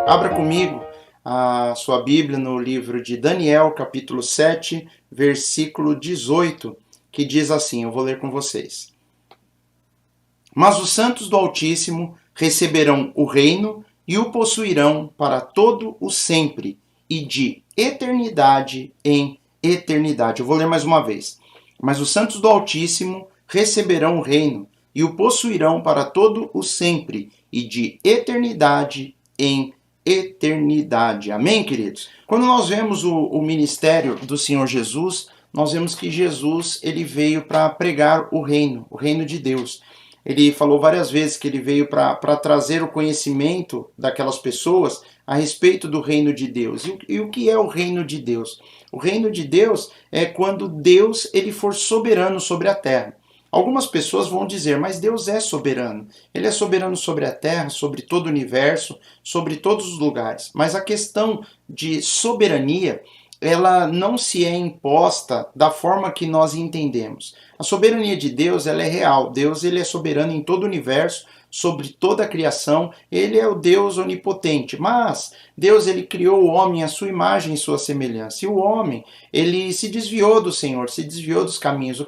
Abra comigo a sua Bíblia no livro de Daniel, capítulo 7, versículo 18, que diz assim, eu vou ler com vocês. Mas os santos do Altíssimo receberão o reino e o possuirão para todo o sempre e de eternidade em eternidade. Eu vou ler mais uma vez. Mas os santos do Altíssimo receberão o reino e o possuirão para todo o sempre e de eternidade em eternidade. Amém, queridos? Quando nós vemos o ministério do Senhor Jesus, nós vemos que Jesus ele veio para pregar o reino de Deus. Ele falou várias vezes que ele veio para trazer o conhecimento daquelas pessoas a respeito do reino de Deus. E o que é o reino de Deus? O reino de Deus é quando Deus ele for soberano sobre a terra. Algumas pessoas vão dizer, mas Deus é soberano. Ele é soberano sobre a terra, sobre todo o universo, sobre todos os lugares. Mas a questão de soberania, ela não se é imposta da forma que nós entendemos. A soberania de Deus, ela é real. Deus ele é soberano em todo o universo, sobre toda a criação, ele é o Deus onipotente, mas Deus ele criou o homem à sua imagem e sua semelhança, e o homem ele se desviou do Senhor, se desviou dos caminhos,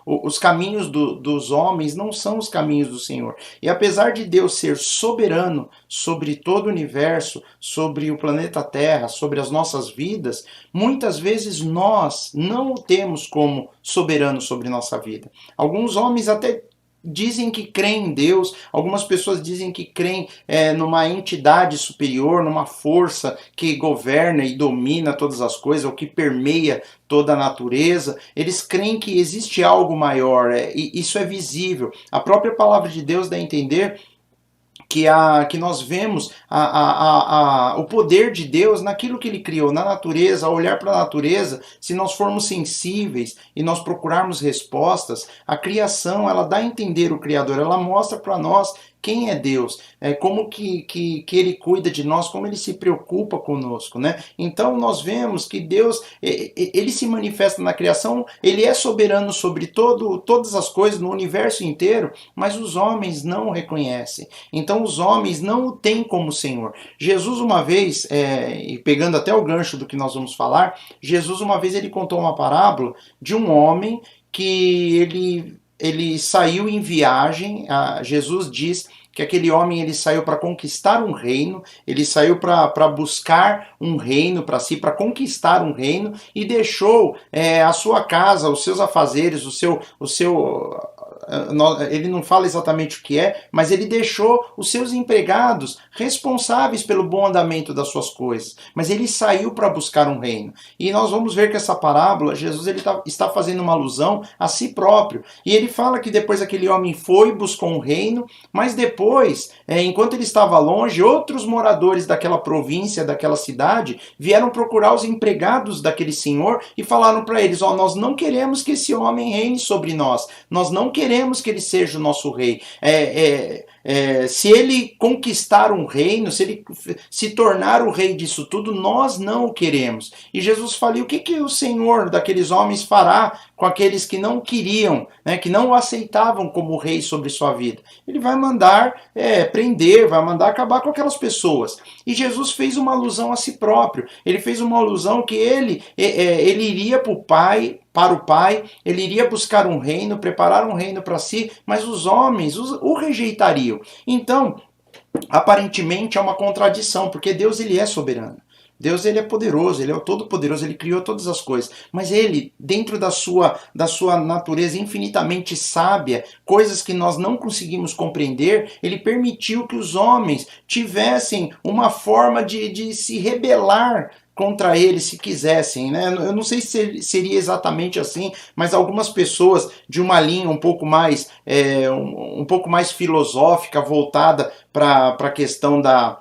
os caminhos dos homens não são os caminhos do Senhor, e apesar de Deus ser soberano sobre todo o universo, sobre o planeta Terra, sobre as nossas vidas, muitas vezes nós não o temos como soberano sobre nossa vida. Alguns homens até dizem que creem em Deus, algumas pessoas dizem que creem numa entidade superior, numa força que governa e domina todas as coisas, ou que permeia toda a natureza. Eles creem que existe algo maior, e isso é visível. A própria palavra de Deus dá a entender que nós vemos o poder de Deus naquilo que ele criou, na natureza. Ao olhar para a natureza, se nós formos sensíveis e nós procurarmos respostas, a criação ela dá a entender o Criador, ela mostra para nós quem é Deus, como que ele cuida de nós, como ele se preocupa conosco, né? Então nós vemos que Deus, ele se manifesta na criação, ele é soberano sobre todas as coisas, no universo inteiro, mas os homens não o reconhecem. Então os homens não o têm como Senhor. Jesus uma vez, e pegando até o gancho do que nós vamos falar, Jesus uma vez ele contou uma parábola de um homem que ele saiu em viagem. Jesus diz que aquele homem ele saiu para conquistar um reino, ele saiu para buscar um reino para si, para conquistar um reino, e deixou a sua casa, os seus afazeres, ele não fala exatamente o que mas ele deixou os seus empregados responsáveis pelo bom andamento das suas coisas, mas ele saiu para buscar um reino. E nós vamos ver que essa parábola, Jesus ele está fazendo uma alusão a si próprio, e ele fala que depois aquele homem foi, buscou um reino, mas depois, enquanto ele estava longe, outros moradores daquela província, daquela cidade, vieram procurar os empregados daquele senhor e falaram para eles, nós não queremos que esse homem reine sobre nós, nós não queremos que ele seja o nosso rei. Se ele conquistar um reino, se ele se tornar o rei disso tudo, nós não o queremos. E Jesus fala, e o que o Senhor daqueles homens fará com aqueles que não queriam, que não o aceitavam como rei sobre sua vida? Ele vai mandar prender, vai mandar acabar com aquelas pessoas. E Jesus fez uma alusão a si próprio. Ele fez uma alusão que ele iria para o Pai, ele iria buscar um reino, preparar um reino para si, mas os homens o rejeitariam. Então, aparentemente é uma contradição, porque Deus ele é soberano. Deus ele é poderoso, ele é o todo-poderoso, ele criou todas as coisas, mas ele, dentro da sua natureza infinitamente sábia, coisas que nós não conseguimos compreender, ele permitiu que os homens tivessem uma forma de se rebelar contra ele, se quisessem, né? Eu não sei se seria exatamente assim, mas algumas pessoas de uma linha um pouco mais filosófica, voltada para a questão da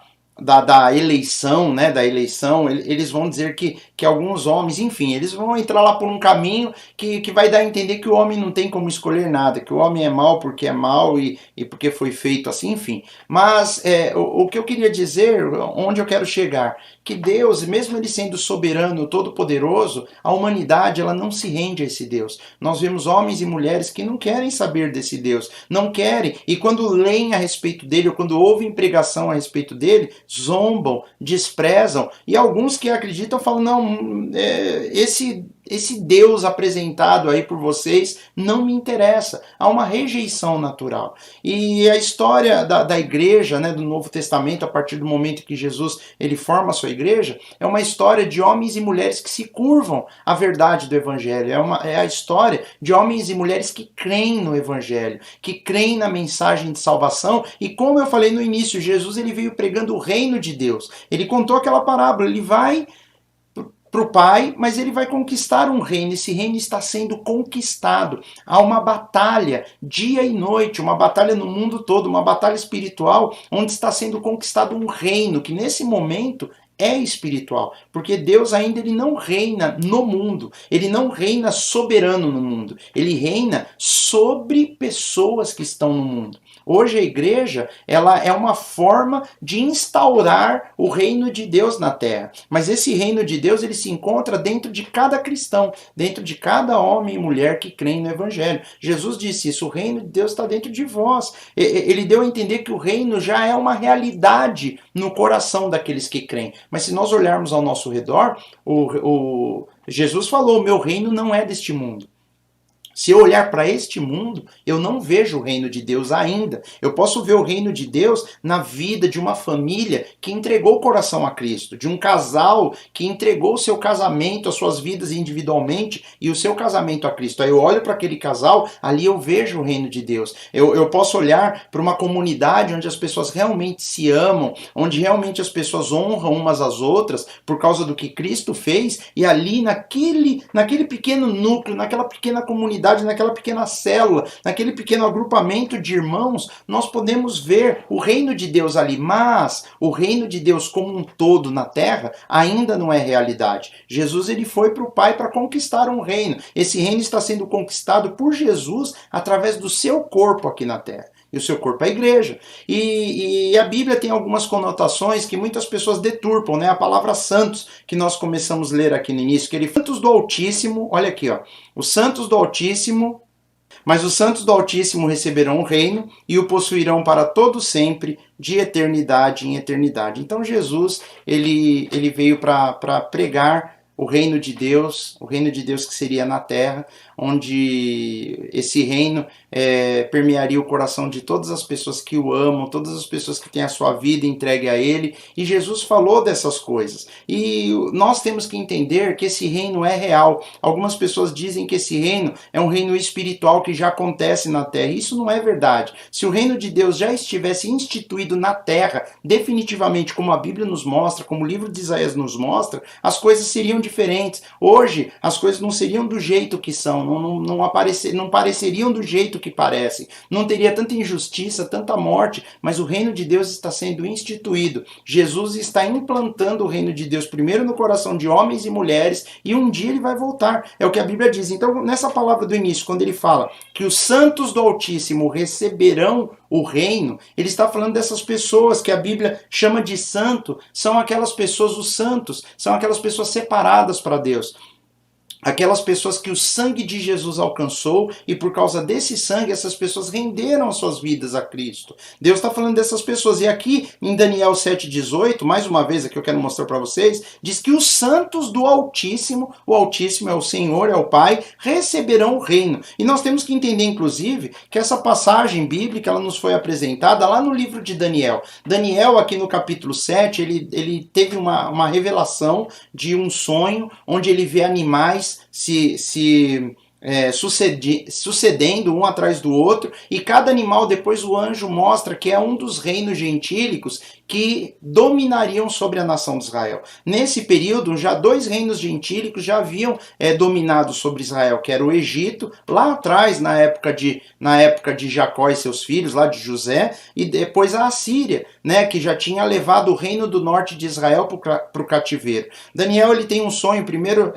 eleição, né, eles vão dizer que alguns homens, enfim, eles vão entrar lá por um caminho que vai dar a entender que o homem não tem como escolher nada, que o homem é mau porque é mau e porque foi feito assim, enfim. Mas o que eu queria dizer, onde eu quero chegar, que Deus, mesmo ele sendo soberano, todo-poderoso, a humanidade ela não se rende a esse Deus. Nós vemos homens e mulheres que não querem saber desse Deus, não querem, e quando leem a respeito dele, ou quando ouvem pregação a respeito dele, zombam, desprezam, e alguns que acreditam falam, não, esse Deus apresentado aí por vocês não me interessa. Há uma rejeição natural. E a história da igreja, né, do Novo Testamento, a partir do momento que Jesus ele forma a sua igreja, é uma história de homens e mulheres que se curvam à verdade do Evangelho. É a história de homens e mulheres que creem no Evangelho, que creem na mensagem de salvação. E como eu falei no início, Jesus ele veio pregando o reino de Deus. Ele contou aquela parábola, ele vai para o Pai, mas ele vai conquistar um reino. Esse reino está sendo conquistado. Há uma batalha dia e noite, uma batalha no mundo todo, uma batalha espiritual, onde está sendo conquistado um reino que nesse momento é espiritual, porque Deus ainda ele não reina no mundo, ele não reina soberano no mundo, ele reina sobre pessoas que estão no mundo. Hoje a igreja, ela é uma forma de instaurar o reino de Deus na terra. Mas esse reino de Deus, ele se encontra dentro de cada cristão, dentro de cada homem e mulher que creem no evangelho. Jesus disse isso, o reino de Deus está dentro de vós. Ele deu a entender que o reino já é uma realidade no coração daqueles que creem. Mas se nós olharmos ao nosso redor, Jesus falou, meu reino não é deste mundo. Se eu olhar para este mundo, eu não vejo o reino de Deus ainda. Eu posso ver o reino de Deus na vida de uma família que entregou o coração a Cristo, de um casal que entregou o seu casamento, as suas vidas individualmente e o seu casamento a Cristo. Aí eu olho para aquele casal, ali eu vejo o reino de Deus. Eu posso olhar para uma comunidade onde as pessoas realmente se amam, onde realmente as pessoas honram umas às outras por causa do que Cristo fez, e ali naquele pequeno núcleo, naquela pequena comunidade, naquela pequena célula, naquele pequeno agrupamento de irmãos, nós podemos ver o reino de Deus ali, mas o reino de Deus como um todo na terra ainda não é realidade. Jesus ele foi para o Pai para conquistar um reino. Esse reino está sendo conquistado por Jesus através do seu corpo aqui na terra. E o seu corpo é a igreja. E a Bíblia tem algumas conotações que muitas pessoas deturpam, né? A palavra santos, que nós começamos a ler aqui no início, que ele santos do Altíssimo, olha aqui, ó, os santos do Altíssimo, mas os santos do Altíssimo receberão o reino e o possuirão para todo sempre, de eternidade em eternidade. Então Jesus, ele veio para pregar o reino de Deus, que seria na terra, onde esse reino permearia o coração de todas as pessoas que o amam, todas as pessoas que têm a sua vida entregue a ele, e Jesus falou dessas coisas. E nós temos que entender que esse reino é real. Algumas pessoas dizem que esse reino é um reino espiritual que já acontece na terra. Isso não é verdade. Se o reino de Deus já estivesse instituído na terra, definitivamente, como a Bíblia nos mostra, como o livro de Isaías nos mostra, as coisas seriam diferentes. Hoje, as coisas não seriam do jeito que são, não pareceriam do jeito que parecem. Não teria tanta injustiça, tanta morte, mas o reino de Deus está sendo instituído. Jesus está implantando o reino de Deus primeiro no coração de homens e mulheres, e um dia ele vai voltar. É o que a Bíblia diz. Então, nessa palavra do início, quando ele fala que os santos do Altíssimo receberão o reino, ele está falando dessas pessoas que a Bíblia chama de santo, são aquelas pessoas, os santos, são aquelas pessoas separadas para Deus. Aquelas pessoas que o sangue de Jesus alcançou, e por causa desse sangue, essas pessoas renderam as suas vidas a Cristo. Deus está falando dessas pessoas. E aqui em Daniel 7,18, mais uma vez aqui eu quero mostrar para vocês, diz que os santos do Altíssimo, o Altíssimo é o Senhor, é o Pai, receberão o reino. E nós temos que entender, inclusive, que essa passagem bíblica ela nos foi apresentada lá no livro de Daniel. Daniel, aqui no capítulo 7, ele teve uma revelação de um sonho, onde ele vê animais sucedendo um atrás do outro, e cada animal depois o anjo mostra que é um dos reinos gentílicos que dominariam sobre a nação de Israel. Nesse período, já 2 reinos gentílicos já haviam dominado sobre Israel, que era o Egito, lá atrás, na época de Jacó e seus filhos, lá de José, e depois a Assíria, né, que já tinha levado o reino do norte de Israel para o cativeiro. Daniel ele tem um sonho, primeiro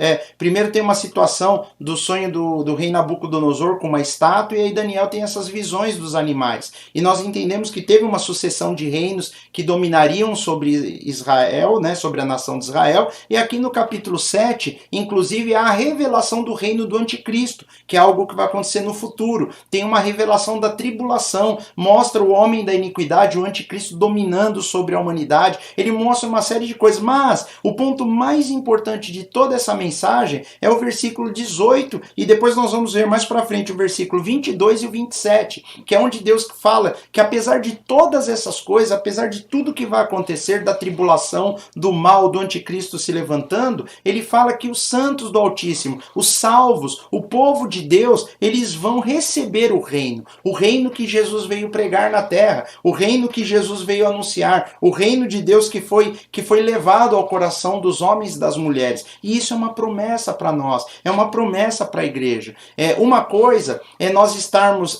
tem uma situação do sonho do rei Nabucodonosor com uma estátua, e aí Daniel tem essas visões dos animais. E nós entendemos que teve uma sucessão de reinos que dominariam sobre Israel, né, sobre a nação de Israel, e aqui no capítulo 7, inclusive, há a revelação do reino do anticristo, que é algo que vai acontecer no futuro. Tem uma revelação da tribulação, mostra o homem da iniquidade, o anticristo dominando sobre a humanidade, ele mostra uma série de coisas, mas o ponto mais importante de toda essa mensagem é o versículo 18, e depois nós vamos ver mais para frente o versículo 22 e o 27, que é onde Deus fala que apesar de todas essas coisas, apesar de tudo que vai acontecer, da tribulação, do mal, do anticristo se levantando, ele fala que os santos do Altíssimo, os salvos, o povo de Deus, eles vão receber o reino que Jesus veio pregar na terra, o reino que Jesus veio anunciar, o reino de Deus que foi levado ao coração dos homens e das mulheres. E isso é uma promessa para nós, é uma promessa para a igreja. Uma coisa é nós estarmos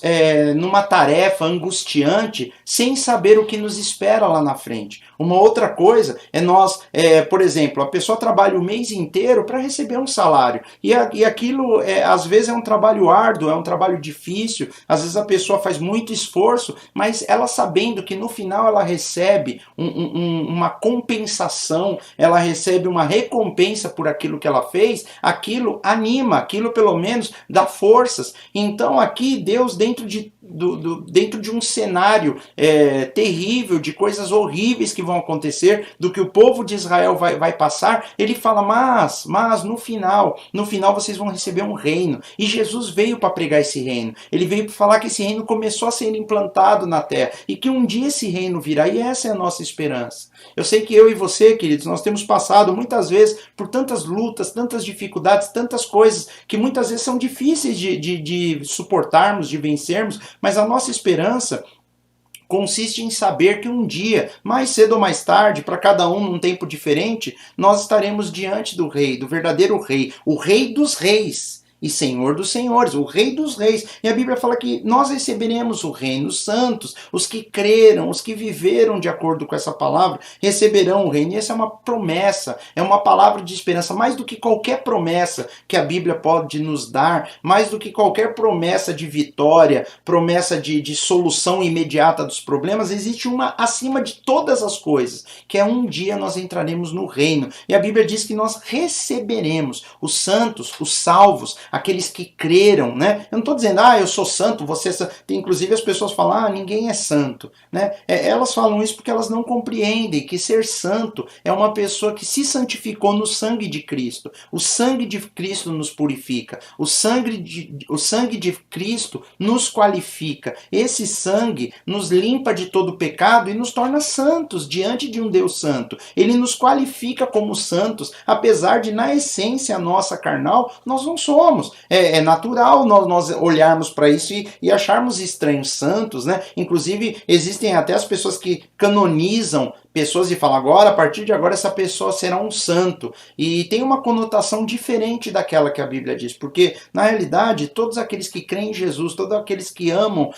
numa tarefa angustiante sem saber o que nos espera lá na frente. Uma outra coisa é nós, por exemplo, a pessoa trabalha o mês inteiro para receber um salário. E aquilo, às vezes, é um trabalho árduo, é um trabalho difícil. Às vezes a pessoa faz muito esforço, mas ela sabendo que no final ela recebe uma compensação, ela recebe uma recompensa por aquilo que ela fez, aquilo anima, aquilo pelo menos dá forças. Então aqui Deus, dentro de um cenário terrível, de coisas horríveis que vão acontecer, do que o povo de Israel vai passar, ele fala, mas no final vocês vão receber um reino. E Jesus veio para pregar esse reino. Ele veio para falar que esse reino começou a ser implantado na terra e que um dia esse reino virá, e essa é a nossa esperança. Eu sei que eu e você, queridos, nós temos passado muitas vezes por tantas lutas, tantas dificuldades, tantas coisas que muitas vezes são difíceis de suportarmos, de vencermos, mas a nossa esperança consiste em saber que um dia, mais cedo ou mais tarde, para cada um num tempo diferente, nós estaremos diante do Rei, do verdadeiro Rei, o Rei dos Reis e Senhor dos Senhores, o Rei dos Reis. E a Bíblia fala que nós receberemos o reino, os santos, os que creram, os que viveram de acordo com essa palavra, receberão o reino. E essa é uma promessa, é uma palavra de esperança, mais do que qualquer promessa que a Bíblia pode nos dar, mais do que qualquer promessa de vitória, promessa de solução imediata dos problemas, existe uma acima de todas as coisas, que é um dia nós entraremos no reino. E a Bíblia diz que nós receberemos os santos, os salvos, aqueles que creram, né? Eu não estou dizendo, eu sou santo, você é santo. Inclusive as pessoas falam, ninguém é santo, né? Elas falam isso porque elas não compreendem que ser santo é uma pessoa que se santificou no sangue de Cristo. O sangue de Cristo nos purifica. O sangue de Cristo nos qualifica. Esse sangue nos limpa de todo pecado e nos torna santos diante de um Deus santo. Ele nos qualifica como santos, apesar de, na essência nossa carnal, nós não somos. É natural nós olharmos para isso e acharmos estranhos santos, né? Inclusive, existem até as pessoas que canonizam pessoas e falam, a partir de agora, essa pessoa será um santo. E tem uma conotação diferente daquela que a Bíblia diz, porque, na realidade, todos aqueles que creem em Jesus, todos aqueles que amam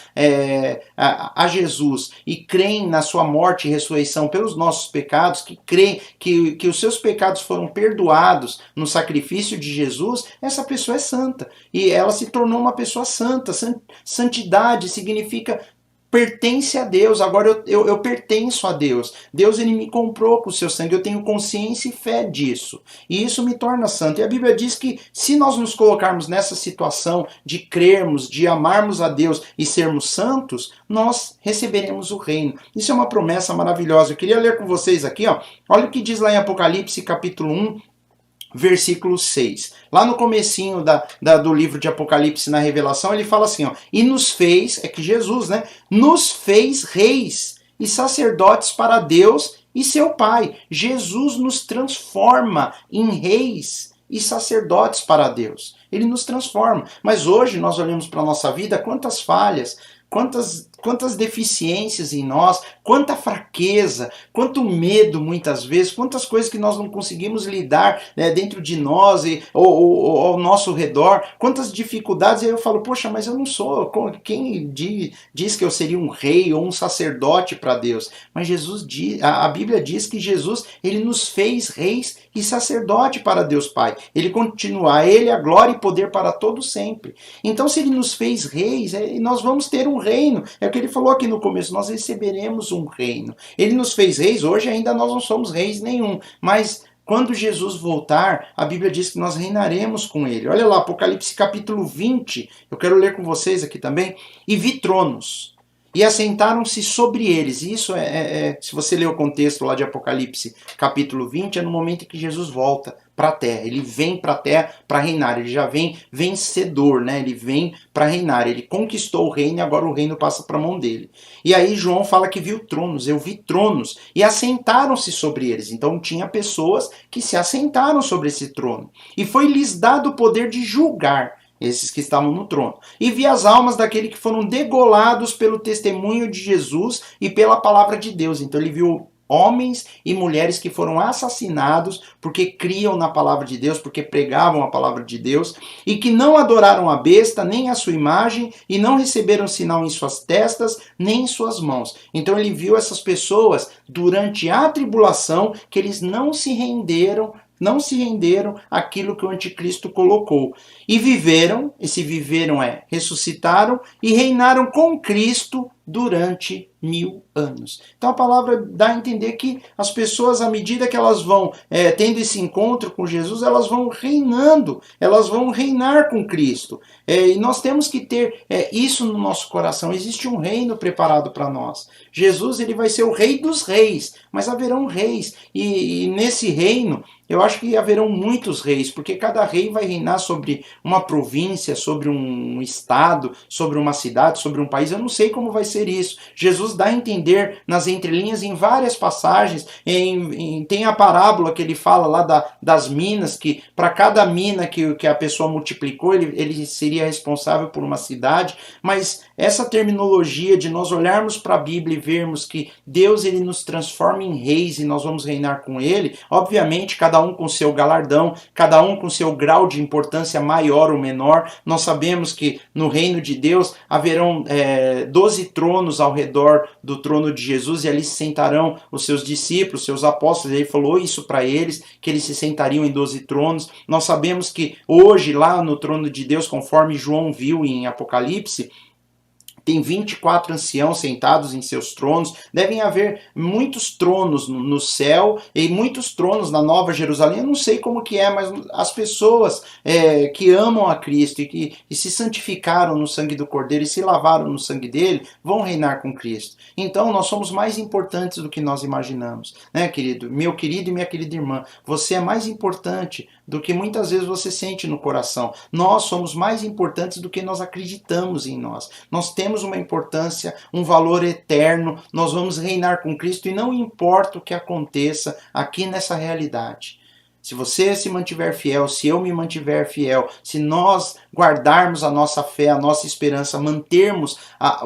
a Jesus e creem na sua morte e ressurreição pelos nossos pecados, que creem que os seus pecados foram perdoados no sacrifício de Jesus, essa pessoa é santa. E ela se tornou uma pessoa santa. Santidade significa pertence a Deus, agora eu pertenço a Deus. Deus, ele me comprou com o seu sangue, eu tenho consciência e fé disso. E isso me torna santo. E a Bíblia diz que se nós nos colocarmos nessa situação de crermos, de amarmos a Deus e sermos santos, nós receberemos o reino. Isso é uma promessa maravilhosa. Eu queria ler com vocês aqui, olha o que diz lá em Apocalipse, capítulo 1, versículo 6. Lá no comecinho do livro de Apocalipse, na Revelação, ele fala assim, e nos fez, é que Jesus, né, nos fez reis e sacerdotes para Deus e seu Pai. Jesus nos transforma em reis e sacerdotes para Deus. Ele nos transforma. Mas hoje nós olhamos para a nossa vida, quantas falhas, quantas deficiências em nós, quanta fraqueza, quanto medo muitas vezes, quantas coisas que nós não conseguimos lidar, né, dentro de nós ou ao nosso redor, quantas dificuldades. E aí eu falo, poxa, mas eu não sou, quem diz que eu seria um rei ou um sacerdote para Deus? Mas Jesus diz, a Bíblia diz que Jesus, ele nos fez reis e sacerdote para Deus Pai. Ele continua, a ele a glória e poder para todos sempre. Então, se ele nos fez reis, nós vamos ter um reino. É o que ele falou aqui no começo, nós receberemos um reino. Ele nos fez reis, hoje ainda nós não somos reis nenhum, mas quando Jesus voltar, a Bíblia diz que nós reinaremos com ele. Olha lá, Apocalipse capítulo 20, eu quero ler com vocês aqui também. E vi tronos, e assentaram-se sobre eles. Isso se você ler o contexto lá de Apocalipse capítulo 20, é no momento em que Jesus volta para a terra. Ele vem para a terra para reinar. Ele já vem vencedor, né? Ele vem para reinar. Ele conquistou o reino e agora o reino passa para a mão dele. E aí João fala que viu tronos. Eu vi tronos e assentaram-se sobre eles. Então tinha pessoas que se assentaram sobre esse trono. E foi-lhes dado o poder de julgar esses que estavam no trono. E vi as almas daqueles que foram degolados pelo testemunho de Jesus e pela palavra de Deus. Então ele viu homens e mulheres que foram assassinados porque criam na palavra de Deus, porque pregavam a palavra de Deus, e que não adoraram a besta, nem a sua imagem, e não receberam sinal em suas testas, nem em suas mãos. Então ele viu essas pessoas durante a tribulação, que eles não se renderam àquilo que o anticristo colocou. E viveram, esse viveram ressuscitaram e reinaram com Cristo durante 1000 anos. Então a palavra dá a entender que as pessoas, à medida que elas vão tendo esse encontro com Jesus, elas vão reinando, elas vão reinar com Cristo. E nós temos que ter isso no nosso coração. Existe um reino preparado para nós. Jesus, ele vai ser o rei dos reis, mas haverão reis. E nesse reino, eu acho que haverão muitos reis, porque cada rei vai reinar sobre uma província, sobre um estado, sobre uma cidade, sobre um país. Eu não sei como vai ser isso. Jesus dá a entender nas entrelinhas em várias passagens. Tem a parábola que ele fala lá das minas, que para cada mina que a pessoa multiplicou, ele seria responsável por uma cidade. Mas essa terminologia de nós olharmos para a Bíblia e vermos que Deus, ele nos transforma em reis e nós vamos reinar com ele, obviamente cada um com seu galardão, cada um com seu grau de importância maior ou menor. Nós sabemos que no reino de Deus haverão 12 tronos ao redor do trono de Jesus, e ali se sentarão os seus discípulos, seus apóstolos. Ele falou isso para eles, que eles se sentariam em 12 tronos. Nós sabemos que hoje lá no trono de Deus, conforme João viu em Apocalipse, tem 24 anciãos sentados em seus tronos. Devem haver muitos tronos no céu e muitos tronos na Nova Jerusalém. Eu não sei como que é, mas as pessoas que amam a Cristo e se santificaram no sangue do Cordeiro e se lavaram no sangue dele, vão reinar com Cristo. Então nós somos mais importantes do que nós imaginamos, né, querido? Meu querido e minha querida irmã, você é mais importante do que muitas vezes você sente no coração. Nós somos mais importantes do que nós acreditamos em nós. Nós temos uma importância, um valor eterno. Nós vamos reinar com Cristo e não importa o que aconteça aqui nessa realidade. Se você se mantiver fiel, se eu me mantiver fiel, se nós guardarmos a nossa fé, a nossa esperança, mantermos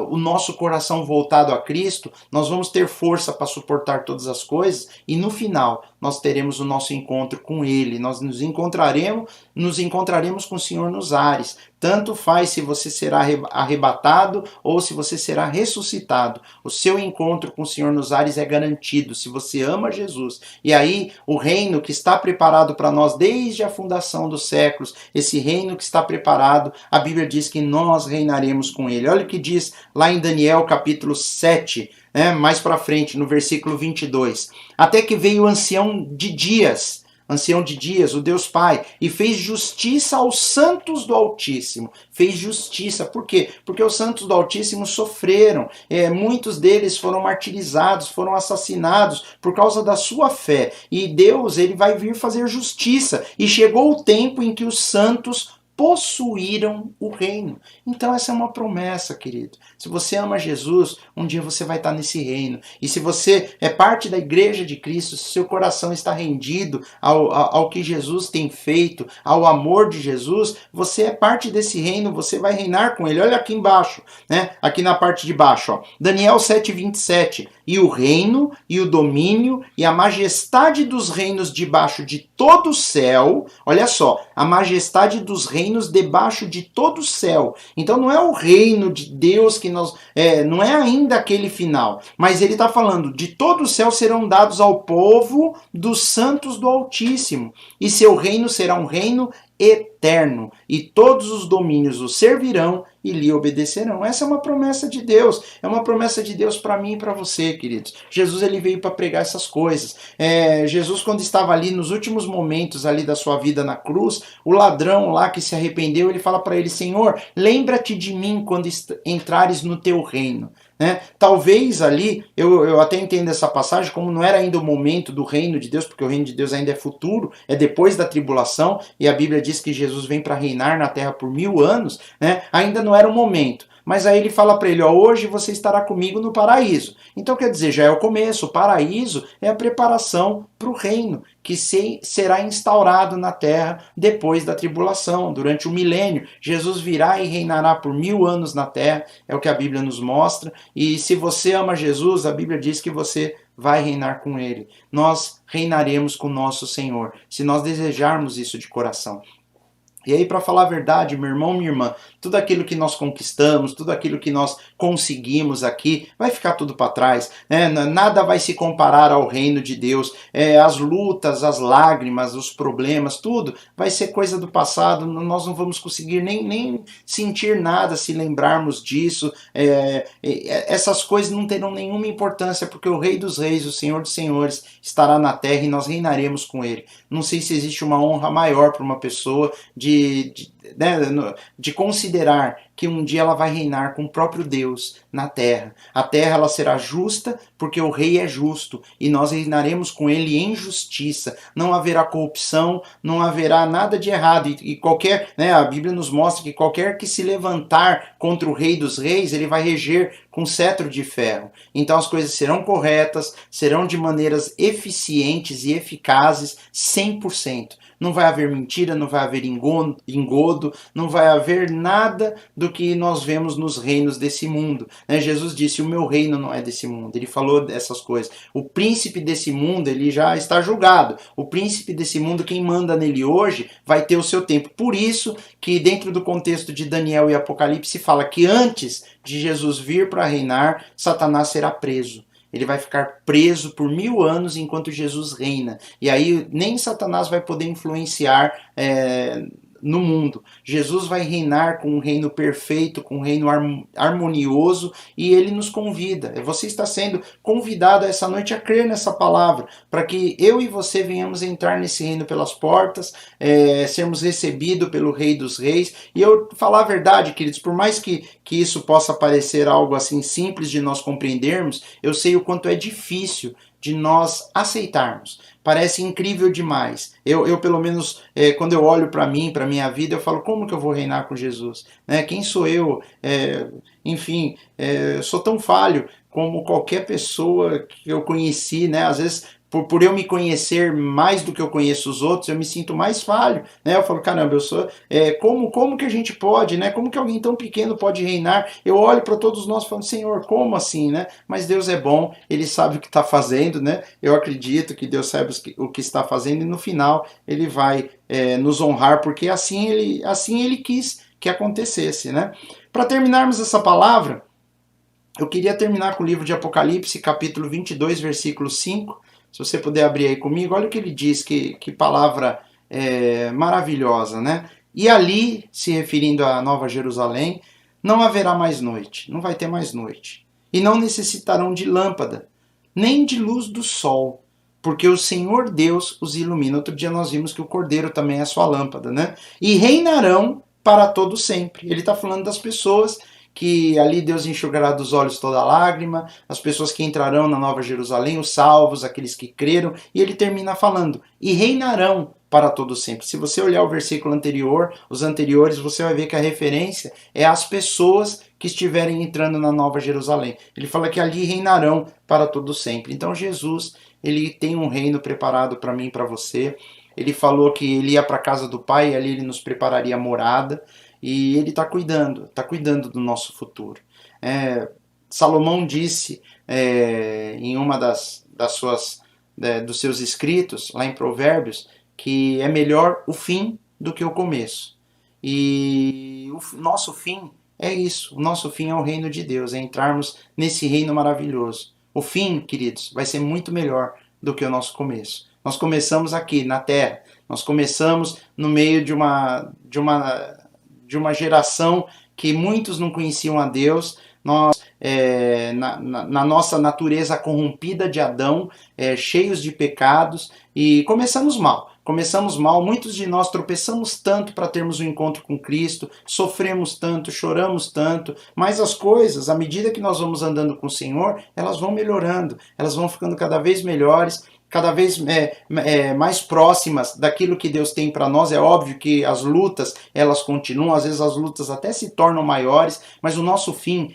o nosso coração voltado a Cristo, nós vamos ter força para suportar todas as coisas e no final nós teremos o nosso encontro com Ele. Nós nos encontraremos com o Senhor nos ares. Tanto faz se você será arrebatado ou se você será ressuscitado. O seu encontro com o Senhor nos ares é garantido, se você ama Jesus. E aí, o reino que está preparado para nós desde a fundação dos séculos, esse reino que está preparado, a Bíblia diz que nós reinaremos com Ele. Olha o que diz lá em Daniel capítulo 7, mais para frente, no versículo 22. Até que veio o ancião de dias, o Deus Pai, e fez justiça aos santos do Altíssimo. Fez justiça. Por quê? Porque os santos do Altíssimo sofreram. Muitos deles foram martirizados, foram assassinados por causa da sua fé. E Deus, ele vai vir fazer justiça. E chegou o tempo em que os santos possuíram o reino. Então essa é uma promessa, querido. Se você ama Jesus, um dia você vai estar nesse reino. E se você é parte da igreja de Cristo, se seu coração está rendido ao que Jesus tem feito, ao amor de Jesus, você é parte desse reino, você vai reinar com ele. Olha aqui embaixo, né? Aqui na parte de baixo, ó. Daniel 7:27. E o reino, e o domínio, e a majestade dos reinos debaixo de todo o céu, olha só, a majestade dos reinos debaixo de todo o céu. Então não é o reino de Deus que nós... não é ainda aquele final, mas ele está falando, de todo o céu serão dados ao povo dos santos do Altíssimo, e seu reino será um reino eterno, e todos os domínios o servirão e lhe obedecerão. Essa é uma promessa de Deus, é uma promessa de Deus para mim e para você, queridos. Jesus, ele veio para pregar essas coisas. Jesus, quando estava ali nos últimos momentos ali da sua vida na cruz, o ladrão lá que se arrependeu, ele fala para ele, Senhor, lembra-te de mim quando entrares no teu reino. Né? Talvez ali, eu até entendo essa passagem, como não era ainda o momento do reino de Deus, porque o reino de Deus ainda é futuro, é depois da tribulação, e a Bíblia diz que Jesus vem para reinar na terra por 1000 anos, né? Ainda não era o momento. Mas aí ele fala para ele, ó, hoje você estará comigo no paraíso. Então quer dizer, já é o começo, o paraíso é a preparação para o reino, que será instaurado na terra depois da tribulação, durante o milênio. Jesus virá e reinará por 1000 anos na terra, é o que a Bíblia nos mostra. E se você ama Jesus, a Bíblia diz que você vai reinar com ele. Nós reinaremos com nosso Senhor, se nós desejarmos isso de coração. E aí, para falar a verdade, meu irmão, minha irmã, tudo aquilo que nós conquistamos, tudo aquilo que nós conseguimos aqui, vai ficar tudo para trás, né? Nada vai se comparar ao reino de Deus. As lutas, as lágrimas, os problemas, tudo vai ser coisa do passado. Nós não vamos conseguir nem sentir nada se lembrarmos disso. Essas coisas não terão nenhuma importância, porque o Rei dos Reis, o Senhor dos Senhores, estará na terra e nós reinaremos com ele. Não sei se existe uma honra maior para uma pessoa de considerar que um dia ela vai reinar com o próprio Deus na terra. A terra ela será justa porque o rei é justo e nós reinaremos com ele em justiça. Não haverá corrupção, não haverá nada de errado e qualquer, né, a Bíblia nos mostra que qualquer que se levantar contra o Rei dos Reis, ele vai reger com cetro de ferro. Então as coisas serão corretas, serão de maneiras eficientes e eficazes 100%. Não vai haver mentira, não vai haver engodo, não vai haver nada do que nós vemos nos reinos desse mundo. Né? Jesus disse, o meu reino não é desse mundo. Ele falou dessas coisas. O príncipe desse mundo, ele já está julgado. O príncipe desse mundo, quem manda nele hoje, vai ter o seu tempo. Por isso que dentro do contexto de Daniel e Apocalipse fala que antes de Jesus vir para reinar, Satanás será preso. Ele vai ficar preso por 1000 anos enquanto Jesus reina. E aí nem Satanás vai poder influenciar no mundo. Jesus vai reinar com um reino perfeito, com um reino harmonioso, e ele nos convida. Você está sendo convidado essa noite a crer nessa palavra, para que eu e você venhamos entrar nesse reino pelas portas, sermos recebidos pelo Rei dos Reis. E eu falar a verdade, queridos, por mais que isso possa parecer algo assim simples de nós compreendermos, eu sei o quanto é difícil de nós aceitarmos. Parece incrível demais. Eu pelo menos, quando eu olho para mim, para minha vida, eu falo, como que eu vou reinar com Jesus? Né? Quem sou eu? Enfim, eu sou tão falho como qualquer pessoa que eu conheci, né? Às vezes, por eu me conhecer mais do que eu conheço os outros, eu me sinto mais falho, né? Eu falo, caramba, eu sou... como que a gente pode, né? Como que alguém tão pequeno pode reinar? Eu olho para todos nós e falo, Senhor, como assim, né? Mas Deus é bom, Ele sabe o que está fazendo, né? Eu acredito que Deus sabe o que está fazendo e no final Ele vai nos honrar, porque assim ele quis que acontecesse, né? Para terminarmos essa palavra, eu queria terminar com o livro de Apocalipse, capítulo 22, versículo 5. Se você puder abrir aí comigo, olha o que ele diz, que palavra maravilhosa, né? E ali, se referindo à Nova Jerusalém, não haverá mais noite, não vai ter mais noite. E não necessitarão de lâmpada, nem de luz do sol, porque o Senhor Deus os ilumina. Outro dia nós vimos que o Cordeiro também é a sua lâmpada, né? E reinarão para todo sempre. Ele está falando das pessoas que ali Deus enxugará dos olhos toda lágrima, as pessoas que entrarão na Nova Jerusalém, os salvos, aqueles que creram, e ele termina falando, e reinarão para todo sempre. Se você olhar o versículo anterior, os anteriores, você vai ver que a referência é às pessoas que estiverem entrando na Nova Jerusalém. Ele fala que ali reinarão para todo sempre. Então Jesus, ele tem um reino preparado para mim e para você. Ele falou que ele ia para a casa do Pai, e ali ele nos prepararia morada, e ele está cuidando do nosso futuro. Salomão disse em uma dos seus escritos, lá em Provérbios, que é melhor o fim do que o começo. E o nosso fim é isso, o nosso fim é o reino de Deus, é entrarmos nesse reino maravilhoso. O fim, queridos, vai ser muito melhor do que o nosso começo. Nós começamos aqui, na Terra, nós começamos no meio de uma geração que muitos não conheciam a Deus, nós, na nossa natureza corrompida de Adão, cheios de pecados, e começamos mal, muitos de nós tropeçamos tanto para termos um encontro com Cristo, sofremos tanto, choramos tanto, mas as coisas, à medida que nós vamos andando com o Senhor, elas vão melhorando, elas vão ficando cada vez melhores, cada vez mais próximas daquilo que Deus tem para nós. É óbvio que as lutas, elas continuam, às vezes as lutas até se tornam maiores, mas o nosso fim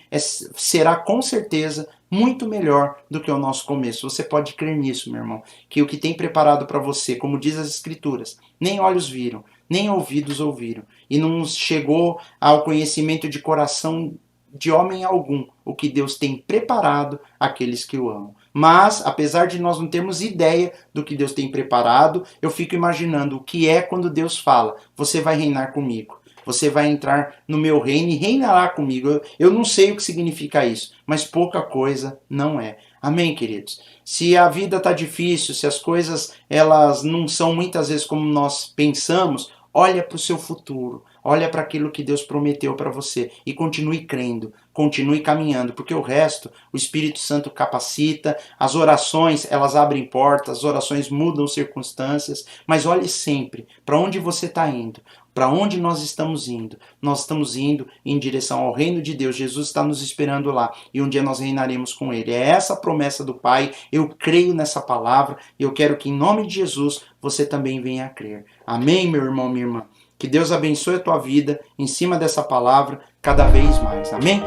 será com certeza muito melhor do que o nosso começo. Você pode crer nisso, meu irmão, que o que tem preparado para você, como diz as Escrituras, nem olhos viram, nem ouvidos ouviram, e não chegou ao conhecimento de coração de homem algum o que Deus tem preparado àqueles que o amam. Mas, apesar de nós não termos ideia do que Deus tem preparado, eu fico imaginando o que é quando Deus fala, você vai reinar comigo. Você vai entrar no meu reino e reinará comigo. Eu não sei o que significa isso, mas pouca coisa não é. Amém, queridos? Se a vida está difícil, se as coisas elas não são muitas vezes como nós pensamos, olha para o seu futuro, olha para aquilo que Deus prometeu para você e continue crendo, continue caminhando, porque o resto, o Espírito Santo capacita, as orações, elas abrem portas, as orações mudam circunstâncias, mas olhe sempre para onde você está indo, para onde nós estamos indo. Nós estamos indo em direção ao reino de Deus, Jesus está nos esperando lá e um dia nós reinaremos com Ele. É essa a promessa do Pai, eu creio nessa palavra e eu quero que em nome de Jesus você também venha a crer. Amém, meu irmão, minha irmã? Que Deus abençoe a tua vida em cima dessa palavra cada vez mais. Amém?